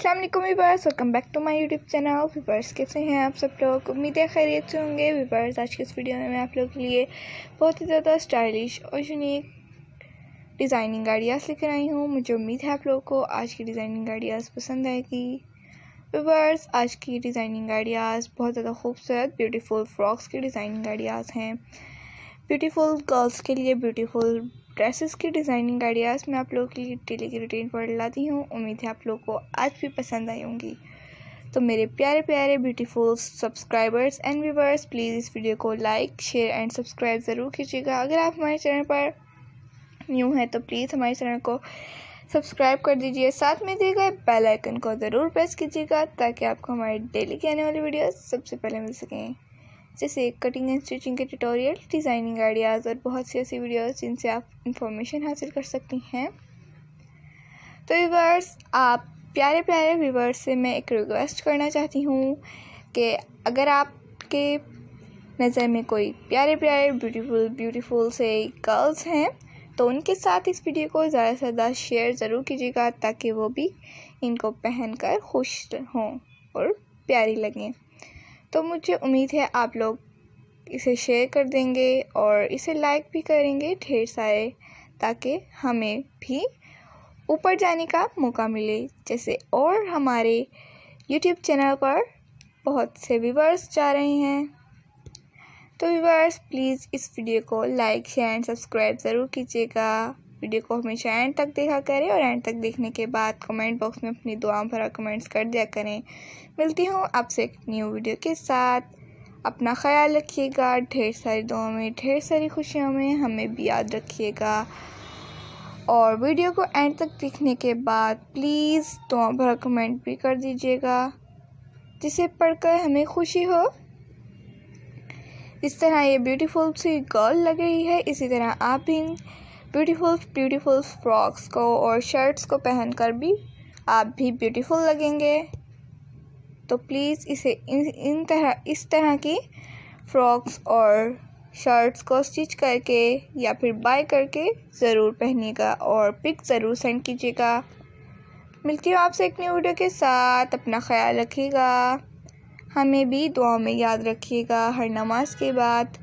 अस्सलाम वालेकुम viewers, welcome back to my YouTube channel. Viewers कैसे हैं आप सब लोग? उम्मीद है खैरियत से होंगे। व्यूअर्स आज के इस वीडियो में मैं आप लोगों के लिए बहुत ही ज़्यादा स्टाइलिश और यूनिक डिज़ाइनिंग आइडियाज़ लेकर आई हूँ। मुझे उम्मीद है आप लोगों को आज की डिज़ाइनिंग आइडियाज़ पसंद आएगी। व्यूअर्स आज की डिज़ाइनिंग आइडियाज़ बहुत ज़्यादा खूबसूरत ब्यूटीफुल फ्रॉक्स की डिज़ाइनिंग आइडियाज़ हैं। ब्यूटीफुल गर्ल्स के लिए ब्यूटीफुल ड्रेसेस की डिज़ाइनिंग आइडियाज़ मैं आप लोगों के लिए डेली की रूटीन पर लाती हूँ। उम्मीद है आप लोगों को आज भी पसंद आई होंगी। तो मेरे प्यारे प्यारे beautiful subscribers and viewers, please इस वीडियो को लाइक शेयर एंड सब्सक्राइब ज़रूर कीजिएगा। अगर आप हमारे चैनल पर न्यू हैं तो प्लीज़ हमारे चैनल को सब्सक्राइब कर दीजिए। साथ में दिए गए बेल आइकन को ज़रूर प्रेस कीजिएगा ताकि आपको हमारे डेली की आने वाली वीडियोज़ सबसे पहले मिल सकें, जैसे कटिंग एंड स्टिचिंग के ट्यूटोरियल, डिज़ाइनिंग आइडियाज़ और बहुत सी ऐसी वीडियोस जिनसे आप इंफॉर्मेशन हासिल कर सकती हैं। तो व्यूअर्स, आप प्यारे प्यारे व्यूअर्स से मैं एक रिक्वेस्ट करना चाहती हूँ कि अगर आपके नज़र में कोई प्यारे प्यारे ब्यूटीफुल से गर्ल्स हैं तो उनके साथ इस वीडियो को ज़्यादा से ज़्यादा शेयर ज़रूर कीजिएगा ताकि वो भी इनको पहनकर खुश हों और प्यारी लगें। तो मुझे उम्मीद है आप लोग इसे शेयर कर देंगे और इसे लाइक भी करेंगे ढेर सारे, ताकि हमें भी ऊपर जाने का मौका मिले जैसे और हमारे YouTube चैनल पर बहुत से व्यूअर्स जा रहे हैं। तो व्यूअर्स प्लीज़ इस वीडियो को लाइक शेयर एंड सब्सक्राइब ज़रूर कीजिएगा। वीडियो को हमेशा एंड तक देखा करें और एंड तक देखने के बाद कमेंट बॉक्स में अपनी दुआओं भरा कमेंट्स कर दिया करें। मिलती हूँ आपसे एक न्यू वीडियो के साथ। अपना ख्याल रखिएगा। ढेर सारी दुआओं में, ढेर सारी खुशियों में हमें भी याद रखिएगा। और वीडियो को एंड तक देखने के बाद प्लीज़ दुआ भरा कमेंट भी कर दीजिएगा जिसे पढ़कर हमें खुशी हो। इस तरह ये ब्यूटीफुल सी गर्ल लग रही है, इसी तरह आप भी ब्यूटीफुल फ्रॉक्स को और शर्ट्स को पहनकर भी आप भी ब्यूटीफुल लगेंगे। तो प्लीज़ इसे इस तरह की फ्रॉक्स और शर्ट्स को स्टिच करके या फिर बाय करके ज़रूर पहनिएगा और पिक ज़रूर सेंड कीजिएगा। मिलती हूँ आपसे एक न्यू वीडियो के साथ। अपना ख्याल रखिएगा। हमें भी दुआ में याद रखिएगा हर नमाज के बाद।